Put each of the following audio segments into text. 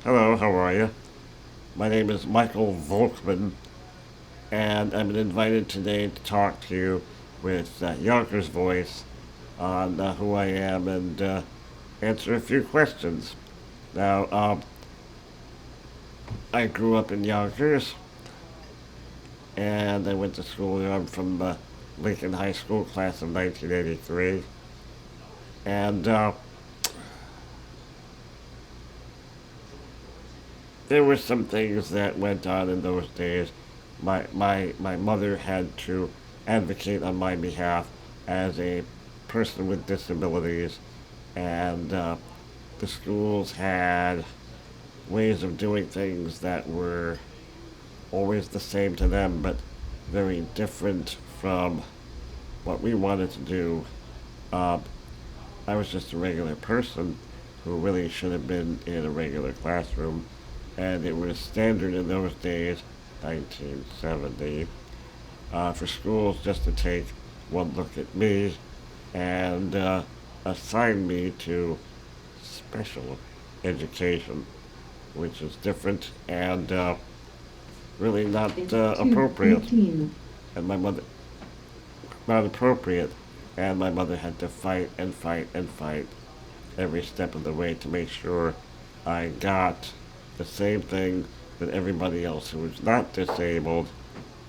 Hello, how are you? My name is Michael Volkman, and I'm invited today to talk to you with Yonkers Voice on who I am and answer a few questions. Now, I grew up in Yonkers, and I went to school there. I'm from the Lincoln High School class of 1983, and there were some things that went on in those days. My mother had to advocate on my behalf as a person with disabilities, and the schools had ways of doing things that were always the same to them, but very different from what we wanted to do. Uh, I was just a regular person who really should have been in a regular classroom, and it was standard in those days, 1970, for schools just to take one look at me and assign me to special education, which is different and really not appropriate. And my mother, not appropriate, and my mother had to fight and fight and fight every step of the way to make sure I got the same thing that everybody else who was not disabled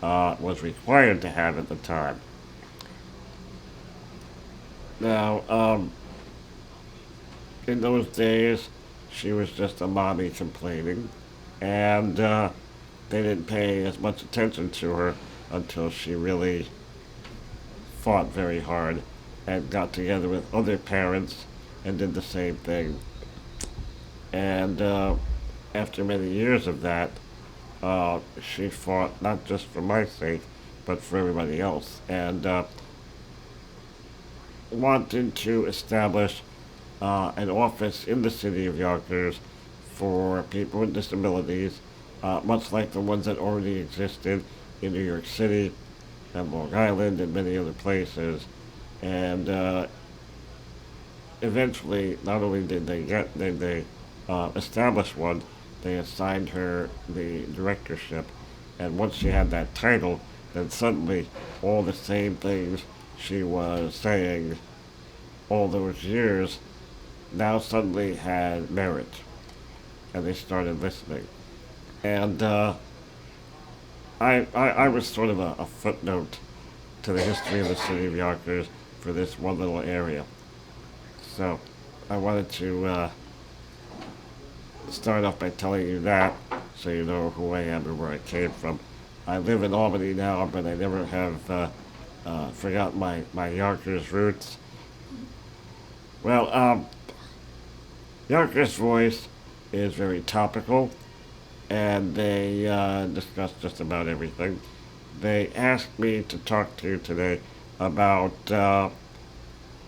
was required to have at the time. Now, in those days, she was just a mommy complaining, and they didn't pay as much attention to her until she really fought very hard and got together with other parents and did the same thing. And after many years of that, she fought not just for my sake, but for everybody else, and wanted to establish an office in the city of Yonkers for people with disabilities, much like the ones that already existed in New York City and Long Island and many other places. And eventually, not only did they establish one, they assigned her the directorship. And once she had that title, then suddenly all the same things she was saying all those years now suddenly had merit, and they started listening. And I was sort of a footnote to the history of the city of Yonkers for this one little area. So I wanted to start off by telling you that so you know who I am and where I came from. I live in Albany now, but I never have forgotten my Yonkers roots. Well, Yonkers Voice is very topical, and they discuss just about everything. They asked me to talk to you today about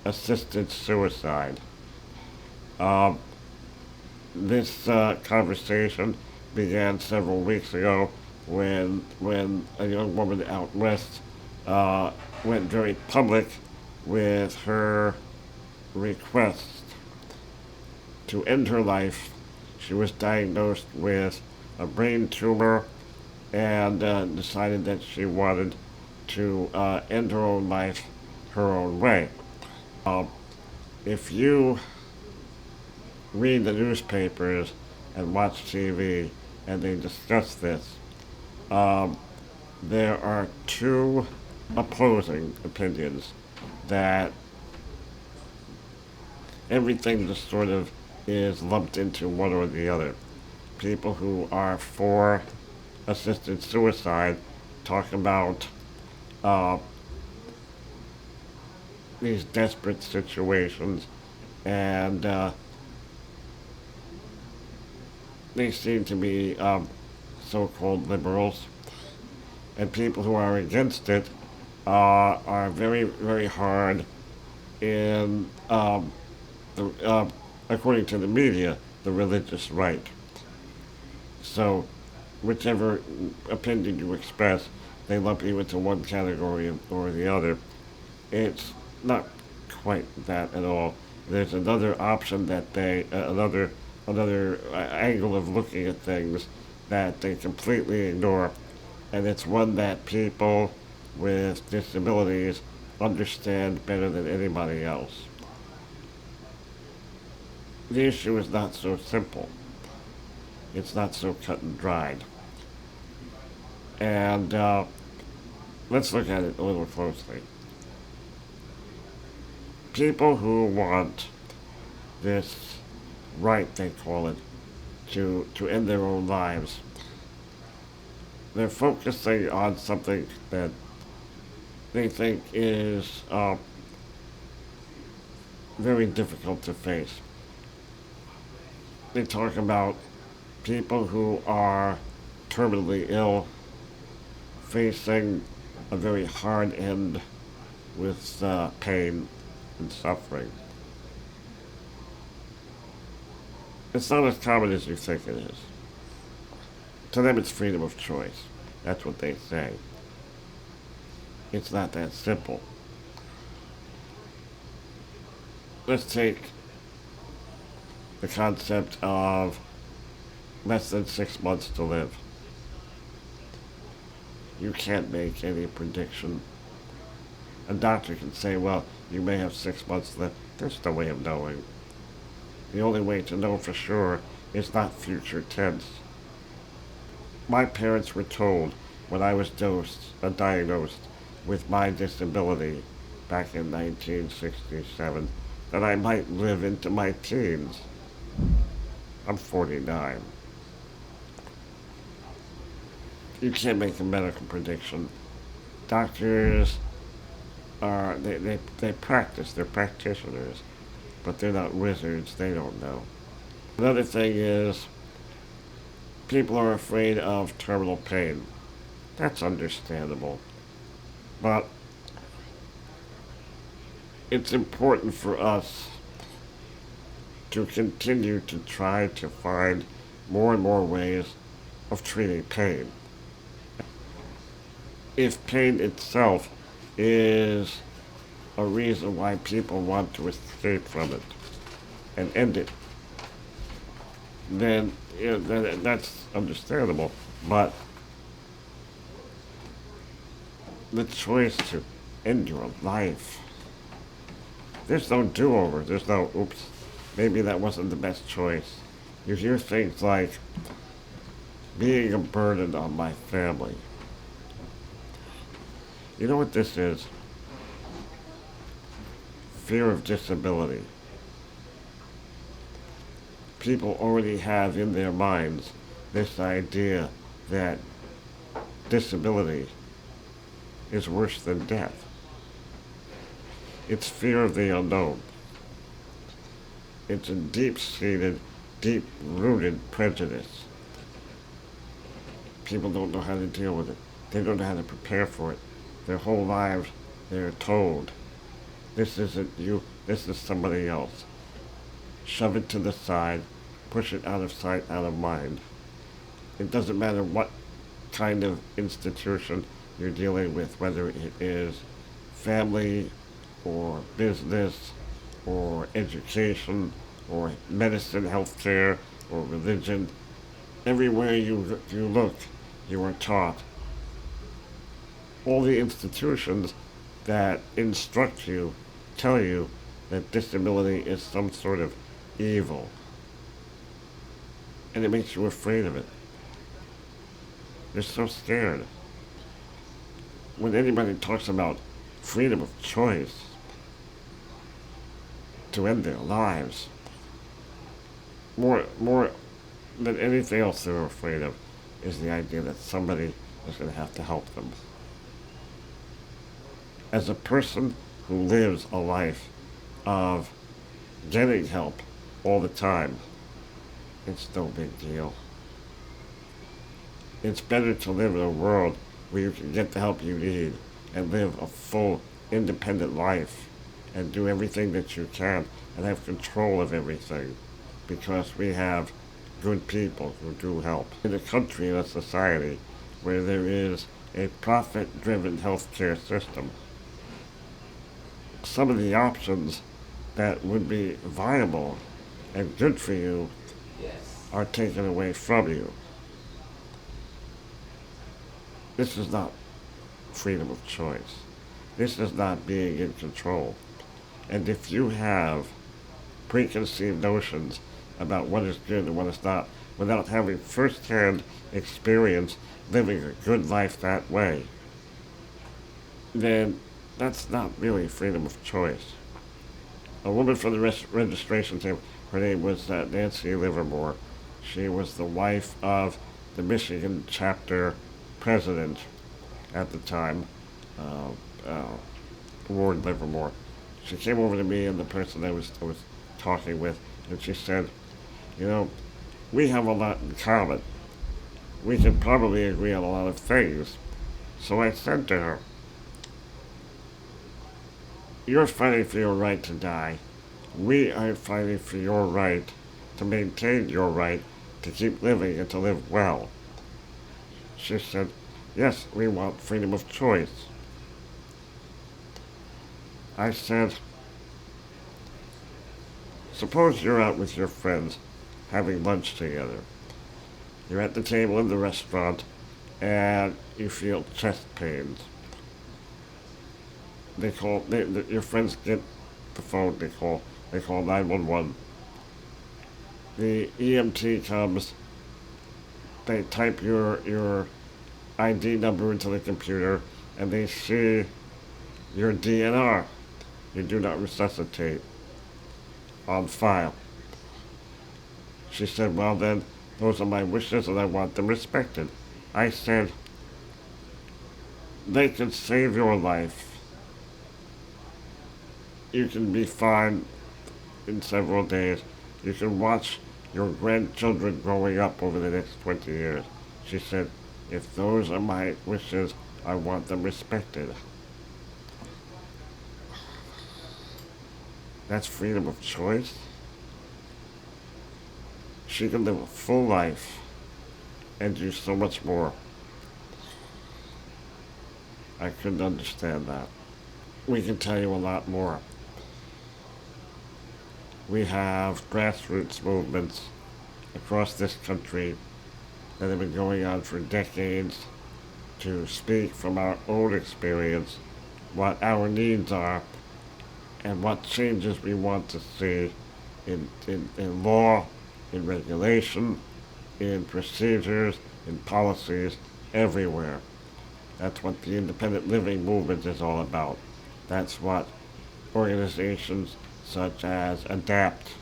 assisted suicide. Um, this conversation began several weeks ago when a young woman out west went very public with her request to end her life. She was diagnosed with a brain tumor and decided that she wanted to end her own life her own way. Um, if you read the newspapers and watch TV and they discuss this, um, there are two opposing opinions that everything just sort of is lumped into one or the other. People who are for assisted suicide talk about uh, these desperate situations, and they seem to be so-called liberals. And people who are against it are very, very hard in, according to the media, the religious right. So, whichever opinion you express, they lump you into one category or the other. It's not quite that at all. There's another option that another another angle of looking at things that they completely ignore, and it's one that people with disabilities understand better than anybody else. The issue is not so simple. It's not so cut and dried. And let's look at it a little closely. People who want this right, they call it, to end their own lives, they're focusing on something that they think is very difficult to face. They talk about people who are terminally ill facing a very hard end with pain and suffering. It's not as common as you think it is. To them, it's freedom of choice. That's what they say. It's not that simple. Let's take the concept of less than 6 months to live. You can't make any prediction. A doctor can say, well, you may have 6 months left. There's no way of knowing. The only way to know for sure is not future tense. My parents were told when I was diagnosed with my disability back in 1967 that I might live into my teens. I'm 49. You can't make a medical prediction. Doctors they practice, they're practitioners, but they're not wizards, they don't know. Another thing is people are afraid of terminal pain. That's understandable. But it's important for us to continue to try to find more and more ways of treating pain. If pain itself is a reason why people want to escape from it and end it, then that's understandable. But the choice to end your life, there's no do-over. There's no, oops, maybe that wasn't the best choice. You hear things like being a burden on my family. You know what this is? Fear of disability. People already have in their minds this idea that disability is worse than death. It's fear of the unknown. It's a deep-seated, deep-rooted prejudice. People don't know how to deal with it. They don't know how to prepare for it. Their whole lives, they're told, this isn't you, this is somebody else. Shove it to the side, push it out of sight, out of mind. It doesn't matter what kind of institution you're dealing with, whether it is family or business or education or medicine, healthcare or religion. Everywhere you look, you are taught. All the institutions that instruct you tell you that disability is some sort of evil. And it makes you afraid of it. You're so scared. When anybody talks about freedom of choice to end their lives, more than anything else they're afraid of is the idea that somebody is going to have to help them. As a person who lives a life of getting help all the time, it's no big deal. It's better to live in a world where you can get the help you need and live a full, independent life and do everything that you can and have control of everything because we have good people who do help. In a country and a society where there is a profit-driven healthcare system, some of the options that would be viable and good for you are taken away from you. This is not freedom of choice. This is not being in control. And if you have preconceived notions about what is good and what is not, without having firsthand experience living a good life that way, then that's not really freedom of choice. A woman from the registration table, her name was Nancy Livermore. She was the wife of the Michigan chapter president at the time, uh, uh, Ward Livermore. She came over to me and the person I was talking with, and she said, "You know, we have a lot in common. We can probably agree on a lot of things." So I said to her, "You're fighting for your right to die. We are fighting for your right to maintain your right to keep living and to live well." She said, "Yes, we want freedom of choice." I said, "Suppose you're out with your friends having lunch together. You're at the table in the restaurant and you feel chest pains. Your friends get the phone, they call 911. The EMT comes, they type your ID number into the computer, and they see your DNR. You do not resuscitate on file." She said, "Well, then, those are my wishes and I want them respected." I said, "They can save your life. You can be fine in several days. You can watch your grandchildren growing up over the next 20 years." She said, "If those are my wishes, I want them respected." That's freedom of choice. She can live a full life and do so much more. I couldn't understand that. We can tell you a lot more. We have grassroots movements across this country that have been going on for decades to speak from our own experience what our needs are and what changes we want to see in law, in regulation, in procedures, in policies, everywhere. That's what the independent living movement is all about. That's what organizations such as ADAPT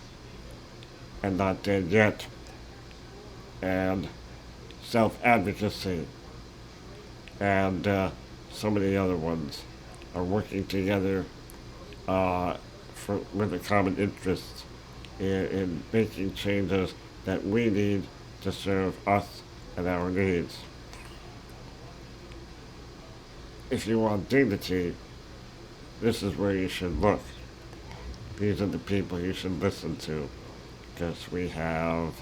and Not Dead Yet and Self Advocacy and so many other ones are working together with a common interest in making changes that we need to serve us and our needs. If you want dignity, this is where you should look. These are the people you should listen to because we have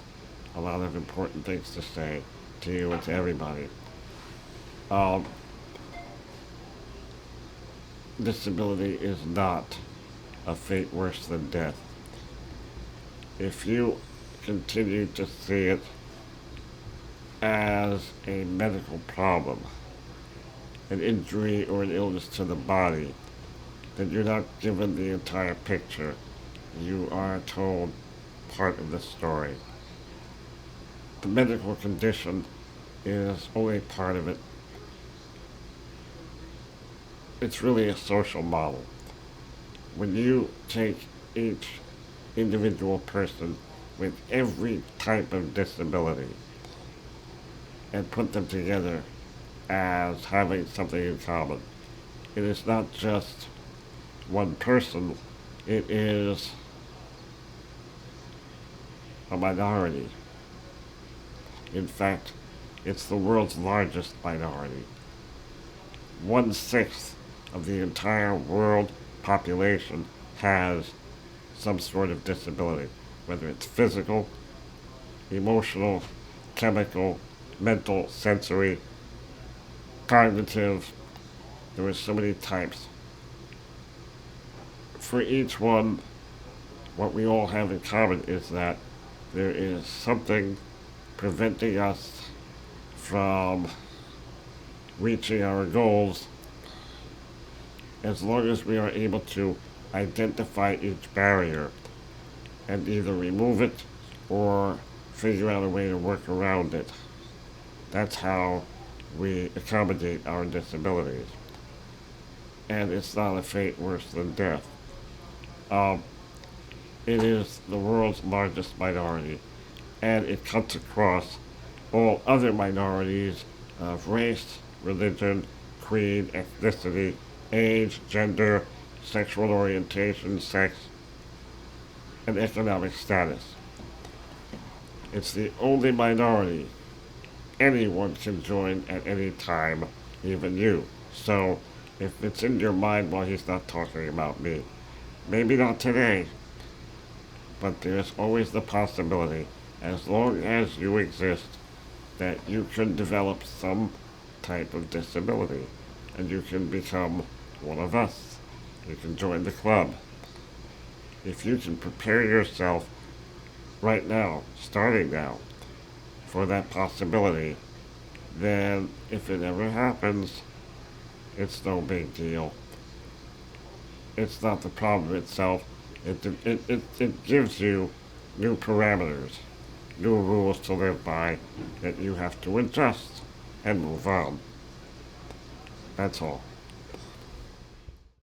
a lot of important things to say to you and to everybody. Um, Disability is not a fate worse than death. If you continue to see it as a medical problem, an injury or an illness to the body, then you're not given the entire picture. You are told part of the story. The medical condition is only part of it. It's really a social model. When you take each individual person with every type of disability and put them together as having something in common, it is not just one person, it is a minority. In fact, it's the world's largest minority. 1/6 of the entire world population has some sort of disability, whether it's physical, emotional, chemical, mental, sensory, cognitive. There are so many types. For each one, what we all have in common is that there is something preventing us from reaching our goals, as long as we are able to identify each barrier and either remove it or figure out a way to work around it. That's how we accommodate our disabilities. And it's not a fate worse than death. Um, it is the world's largest minority, and it cuts across all other minorities of race, religion, creed, ethnicity, age, gender, sexual orientation, sex, and economic status. It's the only minority anyone can join at any time, even you. So if it's in your mind while he's not talking about me, maybe not today, but there's always the possibility, as long as you exist, that you can develop some type of disability and you can become one of us. You can join the club. If you can prepare yourself right now, starting now, for that possibility, then if it ever happens, it's no big deal. It's not the problem itself. It gives you new parameters, new rules to live by that you have to adjust and move on. That's all.